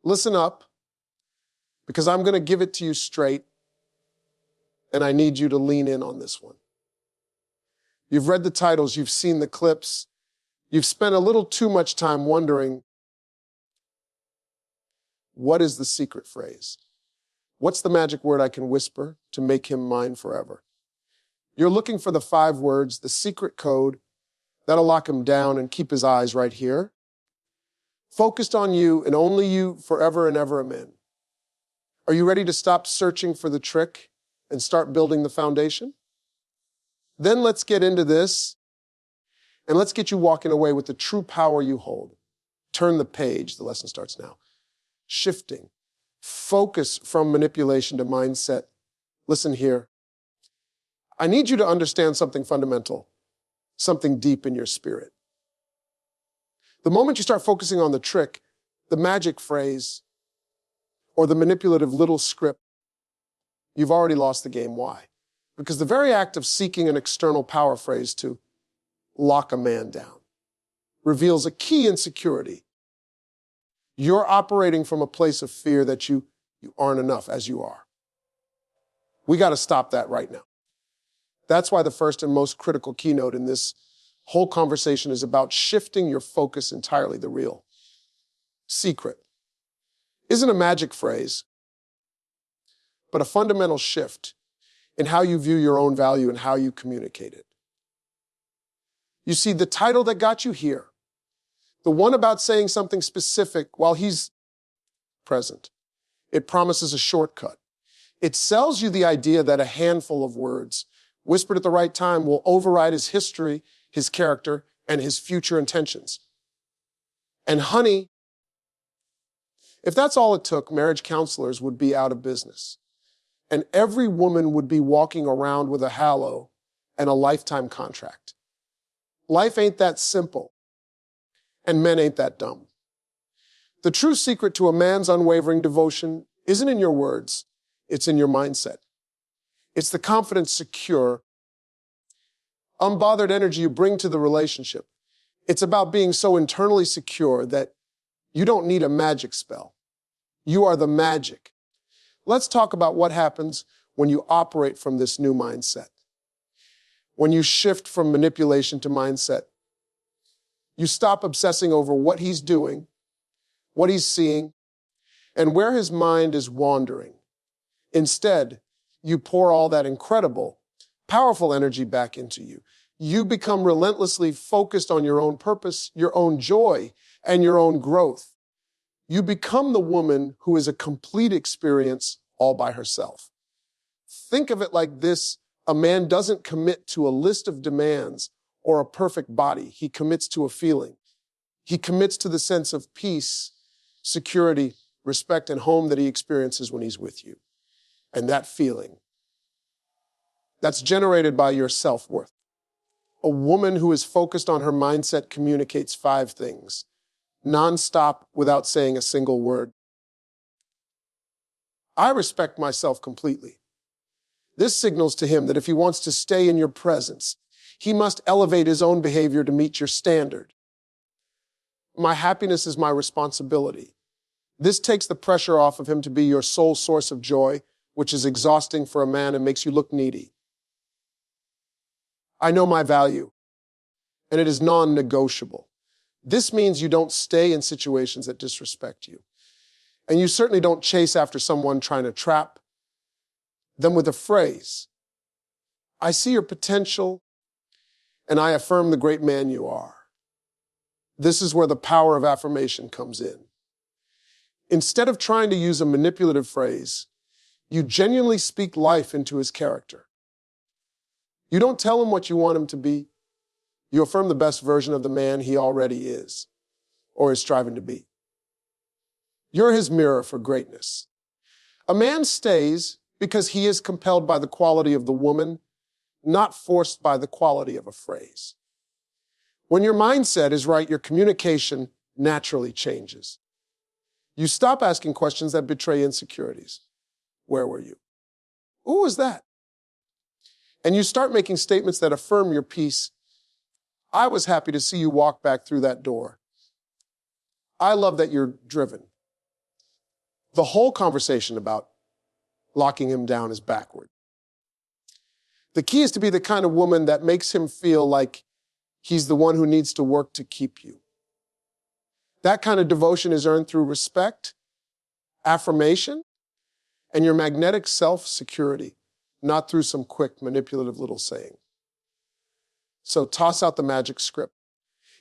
Listen up, because I'm going to give it to you straight, and I need you to lean in on this one. You've read the titles, you've seen the clips, you've spent a little too much time wondering, what is the secret phrase? What's the magic word I can whisper to make him mine forever? You're looking for the 5 words, the secret code, that'll lock him down and keep his eyes right here, focused on you and only you forever and ever, amen. Are you ready to stop searching for the trick and start building the foundation? Then let's get into this, and let's get you walking away with the true power you hold. Turn the page, the lesson starts now. Shifting, focus from manipulation to mindset. Listen here. I need you to understand something fundamental, something deep in your spirit. The moment you start focusing on the trick, the magic phrase, or the manipulative little script, you've already lost the game. Why? Because the very act of seeking an external power phrase to lock a man down reveals a key insecurity. You're operating from a place of fear that you aren't enough as you are. We got to stop that right now. That's why the first and most critical keynote in this whole conversation is about shifting your focus entirely. The real secret isn't a magic phrase, but a fundamental shift in how you view your own value and how you communicate it. You see, the title that got you here, the one about saying something specific while he's present, it promises a shortcut. It sells you the idea that a handful of words whispered at the right time will override his history, his character, and his future intentions. And honey, if that's all it took, marriage counselors would be out of business. And every woman would be walking around with a halo and a lifetime contract. Life ain't that simple, and men ain't that dumb. The true secret to a man's unwavering devotion isn't in your words, it's in your mindset. It's the confident, secure, unbothered energy you bring to the relationship. It's about being so internally secure that you don't need a magic spell. You are the magic. Let's talk about what happens when you operate from this new mindset. When you shift from manipulation to mindset, you stop obsessing over what he's doing, what he's seeing, and where his mind is wandering. Instead, you pour all that incredible, powerful energy back into you. You become relentlessly focused on your own purpose, your own joy, and your own growth. You become the woman who is a complete experience all by herself. Think of it like this: a man doesn't commit to a list of demands or a perfect body. He commits to a feeling. He commits to the sense of peace, security, respect, and home that he experiences when he's with you. And that feeling, that's generated by your self-worth. A woman who is focused on her mindset communicates 5 things, nonstop, without saying a single word. I respect myself completely. This signals to him that if he wants to stay in your presence, he must elevate his own behavior to meet your standard. My happiness is my responsibility. This takes the pressure off of him to be your sole source of joy, which is exhausting for a man and makes you look needy. I know my value, and it is non-negotiable. This means you don't stay in situations that disrespect you. And you certainly don't chase after someone trying to trap them with a phrase. I see your potential, and I affirm the great man you are. This is where the power of affirmation comes in. Instead of trying to use a manipulative phrase, you genuinely speak life into his character. You don't tell him what you want him to be. You affirm the best version of the man he already is, or is striving to be. You're his mirror for greatness. A man stays because he is compelled by the quality of the woman, not forced by the quality of a phrase. When your mindset is right, your communication naturally changes. You stop asking questions that betray insecurities. Where were you? Who was that? And you start making statements that affirm your peace. I was happy to see you walk back through that door. I love that you're driven. The whole conversation about locking him down is backward. The key is to be the kind of woman that makes him feel like he's the one who needs to work to keep you. That kind of devotion is earned through respect, affirmation, and your magnetic self-security, not through some quick, manipulative little saying. So toss out the magic script.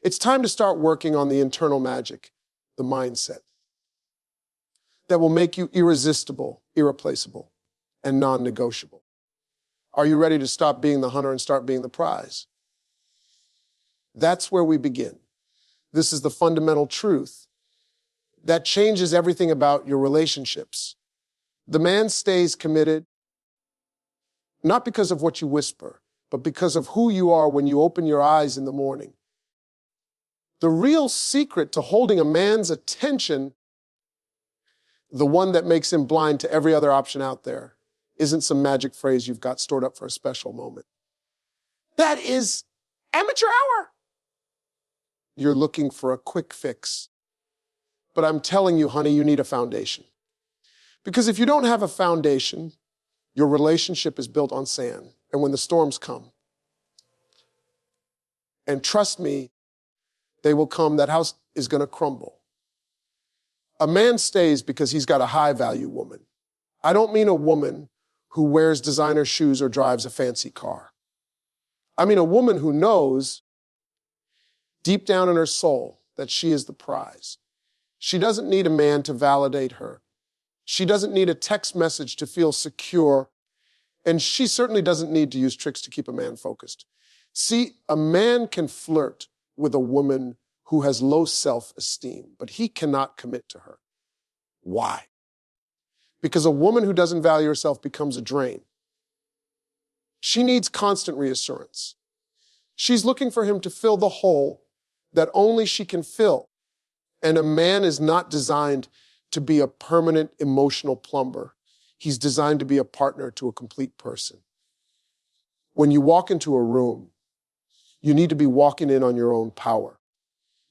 It's time to start working on the internal magic, the mindset, that will make you irresistible, irreplaceable, and non-negotiable. Are you ready to stop being the hunter and start being the prize? That's where we begin. This is the fundamental truth that changes everything about your relationships. The man stays committed, not because of what you whisper, but because of who you are when you open your eyes in the morning. The real secret to holding a man's attention, the one that makes him blind to every other option out there, isn't some magic phrase you've got stored up for a special moment. That is amateur hour. You're looking for a quick fix. But I'm telling you, honey, you need a foundation. Because if you don't have a foundation, your relationship is built on sand. And when the storms come, and trust me, they will come, that house is going to crumble. A man stays because he's got a high-value woman. I don't mean a woman who wears designer shoes or drives a fancy car. I mean a woman who knows deep down in her soul that she is the prize. She doesn't need a man to validate her. She doesn't need a text message to feel secure. And she certainly doesn't need to use tricks to keep a man focused. See, a man can flirt with a woman who has low self-esteem, but he cannot commit to her. Why? Because a woman who doesn't value herself becomes a drain. She needs constant reassurance. She's looking for him to fill the hole that only she can fill. And a man is not designed to be a permanent emotional plumber. He's designed to be a partner to a complete person. When you walk into a room, you need to be walking in on your own power.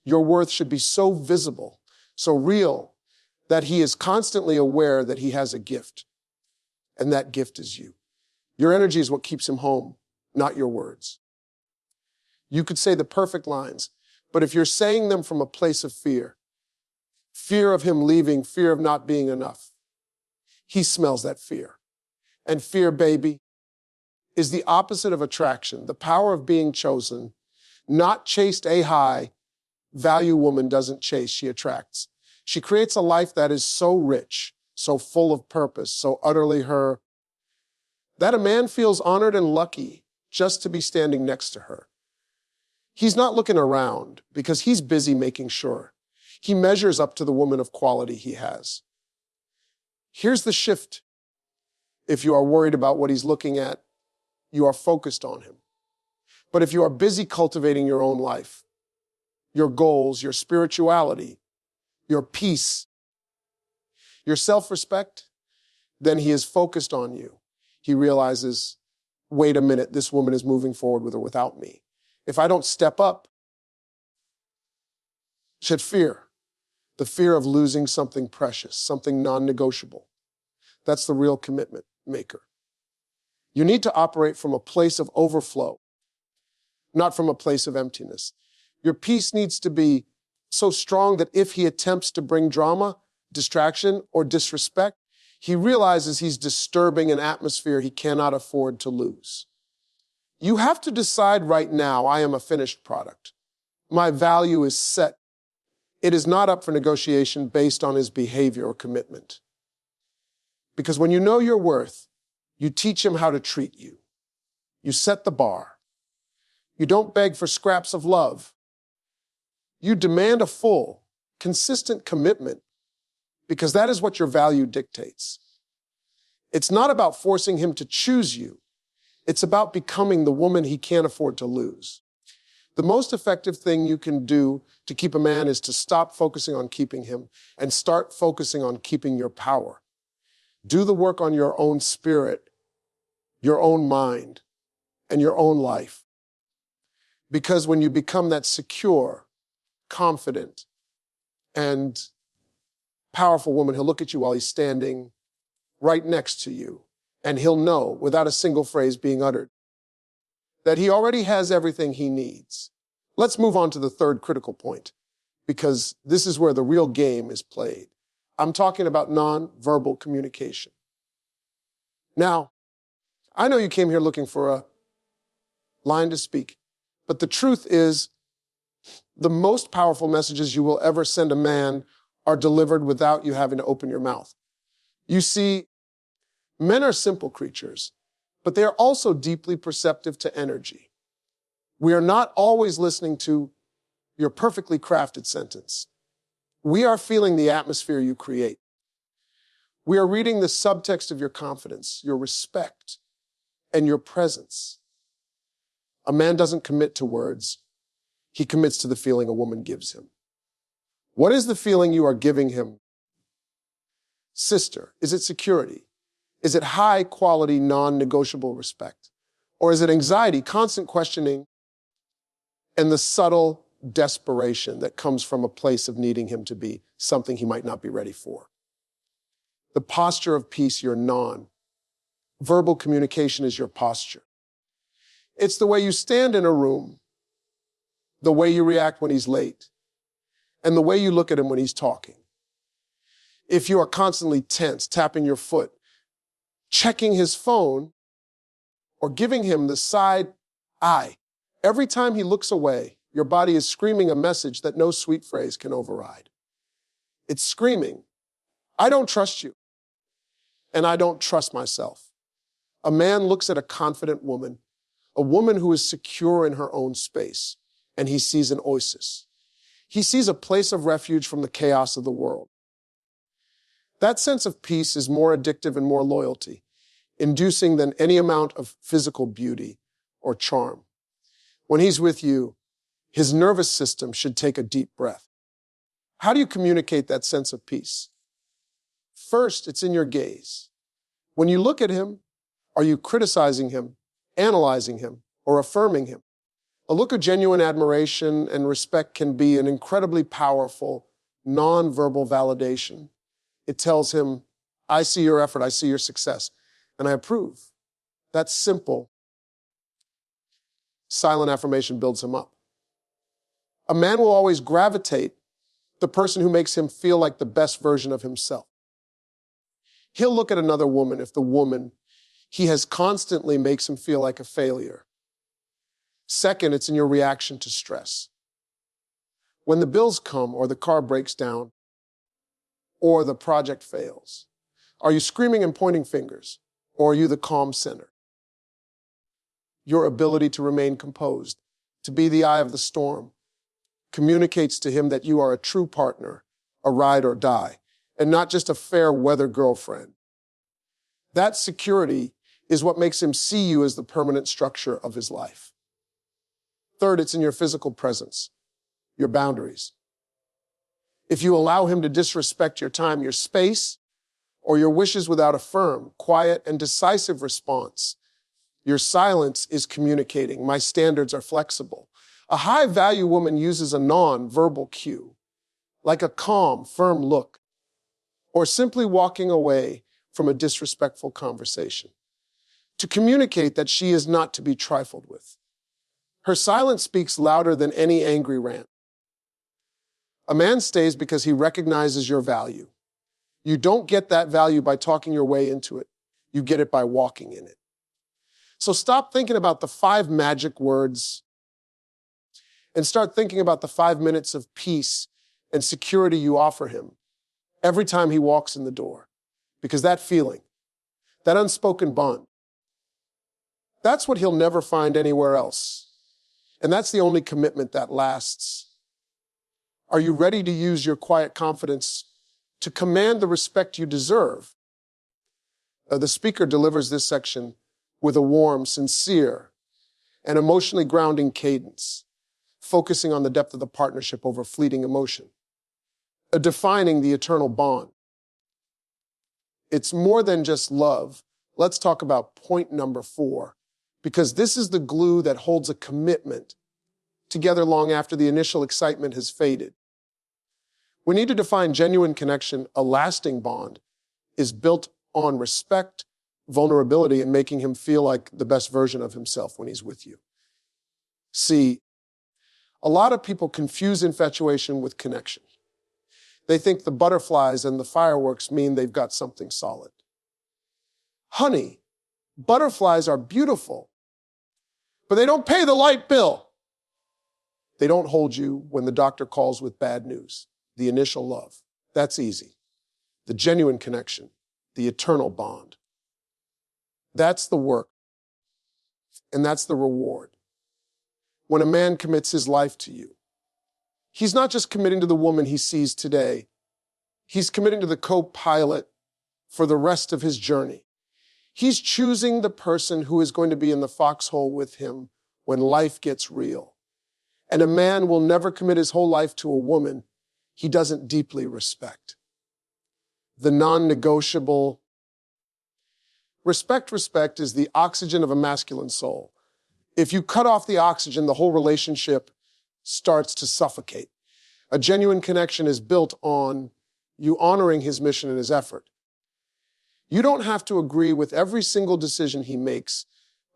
Your worth should be so visible, so real, that he is constantly aware that he has a gift. And that gift is you. Your energy is what keeps him home, not your words. You could say the perfect lines, but if you're saying them from a place of fear of him leaving, fear of not being enough, he smells that fear. And fear, baby, is the opposite of attraction, the power of being chosen, not chased. A high-value woman doesn't chase, she attracts. She creates a life that is so rich, so full of purpose, so utterly her, that a man feels honored and lucky just to be standing next to her. He's not looking around because he's busy making sure. He measures up to the woman of quality he has. Here's the shift. If you are worried about what he's looking at, you are focused on him. But if you are busy cultivating your own life, your goals, your spirituality, your peace, your self-respect, then he is focused on you. He realizes, wait a minute, this woman is moving forward with or without me. If I don't step up, should fear, the fear of losing something precious, something non-negotiable. That's the real commitment maker. You need to operate from a place of overflow, not from a place of emptiness. Your peace needs to be so strong that if he attempts to bring drama, distraction, or disrespect, he realizes he's disturbing an atmosphere he cannot afford to lose. You have to decide right now, I am a finished product. My value is set. It is not up for negotiation based on his behavior or commitment. Because when you know your worth, you teach him how to treat you. You set the bar. You don't beg for scraps of love. You demand a full, consistent commitment because that is what your value dictates. It's not about forcing him to choose you. It's about becoming the woman he can't afford to lose. The most effective thing you can do to keep a man is to stop focusing on keeping him and start focusing on keeping your power. Do the work on your own spirit, your own mind, and your own life. Because when you become that secure, confident, and powerful woman, he'll look at you while he's standing right next to you, and he'll know, without a single phrase being uttered, that he already has everything he needs. Let's move on to the third critical point, because this is where the real game is played. I'm talking about nonverbal communication. Now, I know you came here looking for a line to speak, but the truth is the most powerful messages you will ever send a man are delivered without you having to open your mouth. You see, men are simple creatures, but they are also deeply perceptive to energy. We are not always listening to your perfectly crafted sentence. We are feeling the atmosphere you create. We are reading the subtext of your confidence, your respect, and your presence. A man doesn't commit to words. He commits to the feeling a woman gives him. What is the feeling you are giving him? Sister, is it security? Is it high quality, non-negotiable respect? Or is it anxiety, constant questioning, and the subtle desperation that comes from a place of needing him to be something he might not be ready for? The posture of peace, your non-verbal communication is your posture. It's the way you stand in a room, the way you react when he's late, and the way you look at him when he's talking. If you are constantly tense, tapping your foot, checking his phone, or giving him the side eye, every time he looks away, your body is screaming a message that no sweet phrase can override. It's screaming, I don't trust you, and I don't trust myself. A man looks at a confident woman, a woman who is secure in her own space, and he sees an oasis. He sees a place of refuge from the chaos of the world. That sense of peace is more addictive and more loyalty-inducing than any amount of physical beauty or charm. When he's with you, his nervous system should take a deep breath. How do you communicate that sense of peace? First, it's in your gaze. When you look at him, are you criticizing him, analyzing him, or affirming him? A look of genuine admiration and respect can be an incredibly powerful, non-verbal validation. It tells him, I see your effort, I see your success, and I approve. That simple, silent affirmation builds him up. A man will always gravitate the person who makes him feel like the best version of himself. He'll look at another woman if the woman he has constantly makes him feel like a failure. Second, it's in your reaction to stress. When the bills come, or the car breaks down, or the project fails, are you screaming and pointing fingers, or are you the calm center? Your ability to remain composed, to be the eye of the storm, communicates to him that you are a true partner, a ride or die, and not just a fair weather girlfriend. That security is what makes him see you as the permanent structure of his life. Third, it's in your physical presence, your boundaries. If you allow him to disrespect your time, your space, or your wishes without a firm, quiet, and decisive response, your silence is communicating, my standards are flexible. A high-value woman uses a non-verbal cue, like a calm, firm look, or simply walking away from a disrespectful conversation, to communicate that she is not to be trifled with. Her silence speaks louder than any angry rant. A man stays because he recognizes your value. You don't get that value by talking your way into it. You get it by walking in it. So stop thinking about the 5 magic words and start thinking about the 5 minutes of peace and security you offer him every time he walks in the door. Because that feeling, that unspoken bond, that's what he'll never find anywhere else. And that's the only commitment that lasts. Are you ready to use your quiet confidence to command the respect you deserve? The speaker delivers this section with a warm, sincere, and emotionally grounding cadence, focusing on the depth of the partnership over fleeting emotion, defining the eternal bond. It's more than just love. Let's talk about point number 4, because this is the glue that holds a commitment together long after the initial excitement has faded. We need to define genuine connection. A lasting bond is built on respect, vulnerability, and making him feel like the best version of himself when he's with you. See, a lot of people confuse infatuation with connection. They think the butterflies and the fireworks mean they've got something solid. Honey, butterflies are beautiful, but they don't pay the light bill. They don't hold you when the doctor calls with bad news. The initial love, that's easy. The genuine connection, the eternal bond, that's the work, and that's the reward. When a man commits his life to you, he's not just committing to the woman he sees today, he's committing to the co-pilot for the rest of his journey. He's choosing the person who is going to be in the foxhole with him when life gets real. And a man will never commit his whole life to a woman he doesn't deeply respect. The non-negotiable. Respect is the oxygen of a masculine soul. If you cut off the oxygen, the whole relationship starts to suffocate. A genuine connection is built on you honoring his mission and his effort. You don't have to agree with every single decision he makes,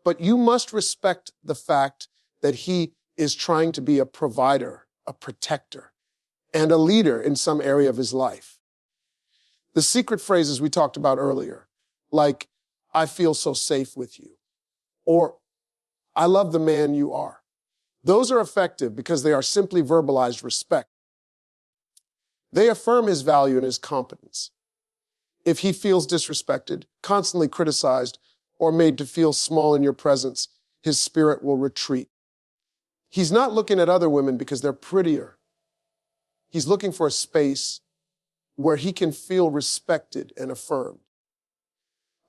but you must respect the fact that he is trying to be a provider, a protector, and a leader in some area of his life. The secret phrases we talked about earlier, like, I feel so safe with you, or I love the man you are. Those are effective because they are simply verbalized respect. They affirm his value and his competence. If he feels disrespected, constantly criticized, or made to feel small in your presence, his spirit will retreat. He's not looking at other women because they're prettier. He's looking for a space where he can feel respected and affirmed.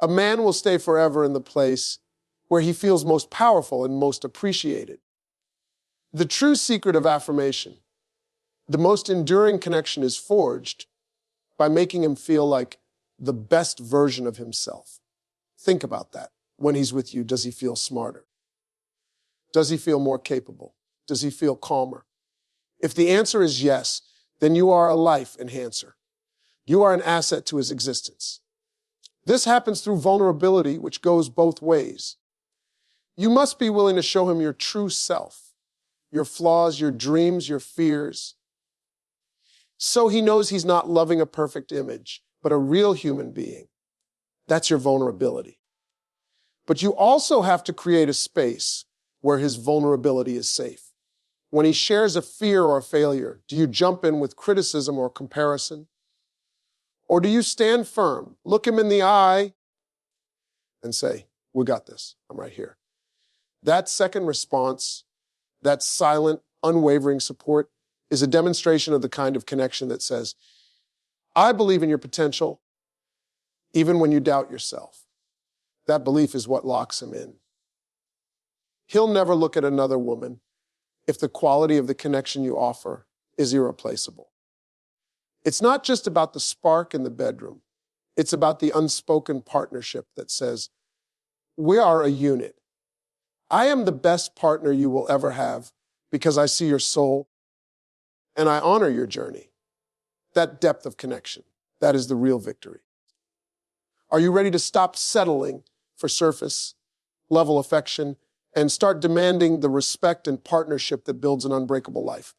A man will stay forever in the place where he feels most powerful and most appreciated. The true secret of affirmation, the most enduring connection, is forged by making him feel like the best version of himself. Think about that. When he's with you, does he feel smarter? Does he feel more capable? Does he feel calmer? If the answer is yes, then you are a life enhancer. You are an asset to his existence. This happens through vulnerability, which goes both ways. You must be willing to show him your true self, your flaws, your dreams, your fears, so he knows he's not loving a perfect image, but a real human being. That's your vulnerability. But you also have to create a space where his vulnerability is safe. When he shares a fear or a failure, do you jump in with criticism or comparison? Or do you stand firm, look him in the eye, and say, we got this, I'm right here. That second response, that silent, unwavering support, is a demonstration of the kind of connection that says, I believe in your potential, even when you doubt yourself. That belief is what locks him in. He'll never look at another woman if the quality of the connection you offer is irreplaceable. It's not just about the spark in the bedroom. It's about the unspoken partnership that says, we are a unit. I am the best partner you will ever have because I see your soul and I honor your journey. That depth of connection, that is the real victory. Are you ready to stop settling for surface level affection and start demanding the respect and partnership that builds an unbreakable life?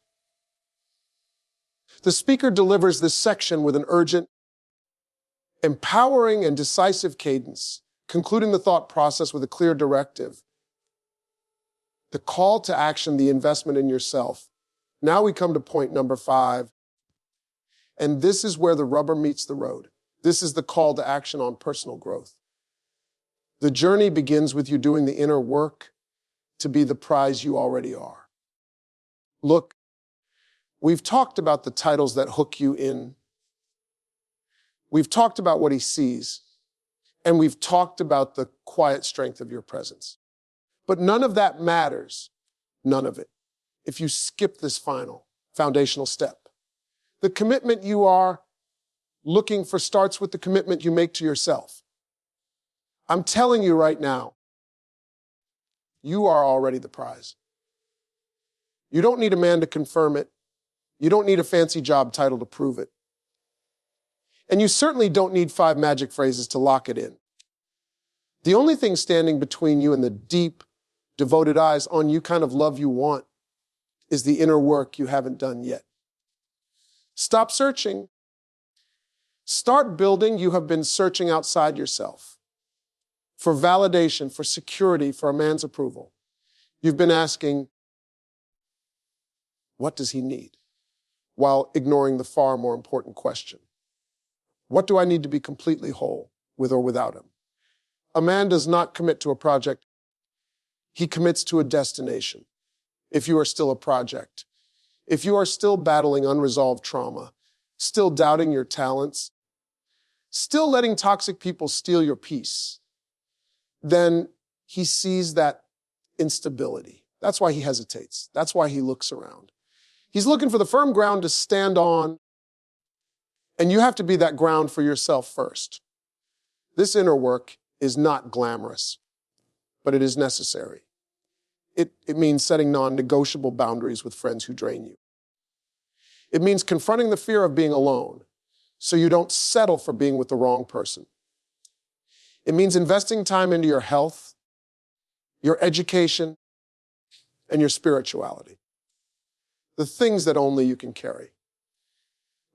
The speaker delivers this section with an urgent, empowering, and decisive cadence, concluding the thought process with a clear directive. The call to action, the investment in yourself. Now we come to point number 5. And this is where the rubber meets the road. This is the call to action on personal growth. The journey begins with you doing the inner work to be the prize you already are. Look, we've talked about the titles that hook you in. We've talked about what he sees. And we've talked about the quiet strength of your presence. But none of that matters, none of it, if you skip this final foundational step. The commitment you are looking for starts with the commitment you make to yourself. I'm telling you right now, you are already the prize. You don't need a man to confirm it. You don't need a fancy job title to prove it. And you certainly don't need 5 magic phrases to lock it in. The only thing standing between you and the deep, devoted eyes on you kind of love you want is the inner work you haven't done yet. Stop searching. Start building. You have been searching outside yourself for validation, for security, for a man's approval. You've been asking, what does he need? While ignoring the far more important question. What do I need to be completely whole with or without him? A man does not commit to a project. He commits to a destination. If you are still a project, if you are still battling unresolved trauma, still doubting your talents, still letting toxic people steal your peace, then he sees that instability. That's why he hesitates. That's why he looks around. He's looking for the firm ground to stand on, and you have to be that ground for yourself first. This inner work is not glamorous, but it is necessary. It means setting non-negotiable boundaries with friends who drain you. It means confronting the fear of being alone so you don't settle for being with the wrong person. It means investing time into your health, your education, and your spirituality. The things that only you can carry.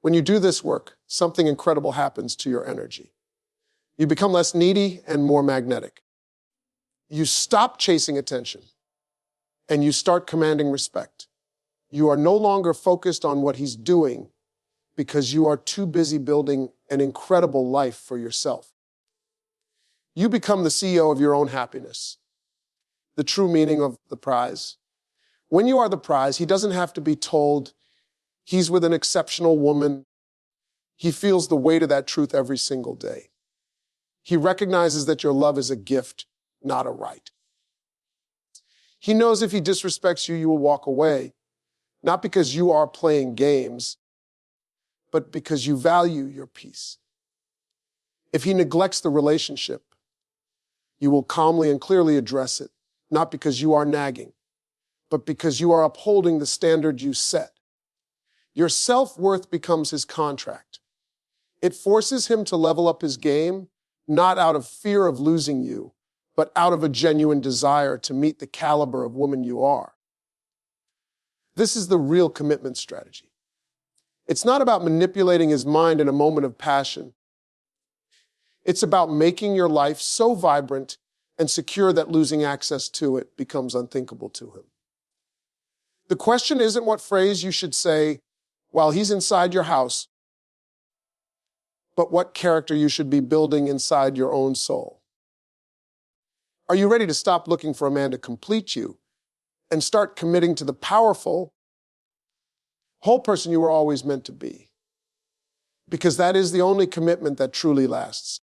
When you do this work, something incredible happens to your energy. You become less needy and more magnetic. You stop chasing attention, and you start commanding respect. You are no longer focused on what he's doing because you are too busy building an incredible life for yourself. You become the CEO of your own happiness, the true meaning of the prize. When you are the prize, he doesn't have to be told he's with an exceptional woman. He feels the weight of that truth every single day. He recognizes that your love is a gift, not a right. He knows if he disrespects you, you will walk away, not because you are playing games, but because you value your peace. If he neglects the relationship, you will calmly and clearly address it, not because you are nagging, but because you are upholding the standard you set. Your self-worth becomes his contract. It forces him to level up his game, not out of fear of losing you, but out of a genuine desire to meet the caliber of woman you are. This is the real commitment strategy. It's not about manipulating his mind in a moment of passion. It's about making your life so vibrant and secure that losing access to it becomes unthinkable to him. The question isn't what phrase you should say while he's inside your house, but what character you should be building inside your own soul. Are you ready to stop looking for a man to complete you and start committing to the powerful, whole person you were always meant to be? Because that is the only commitment that truly lasts.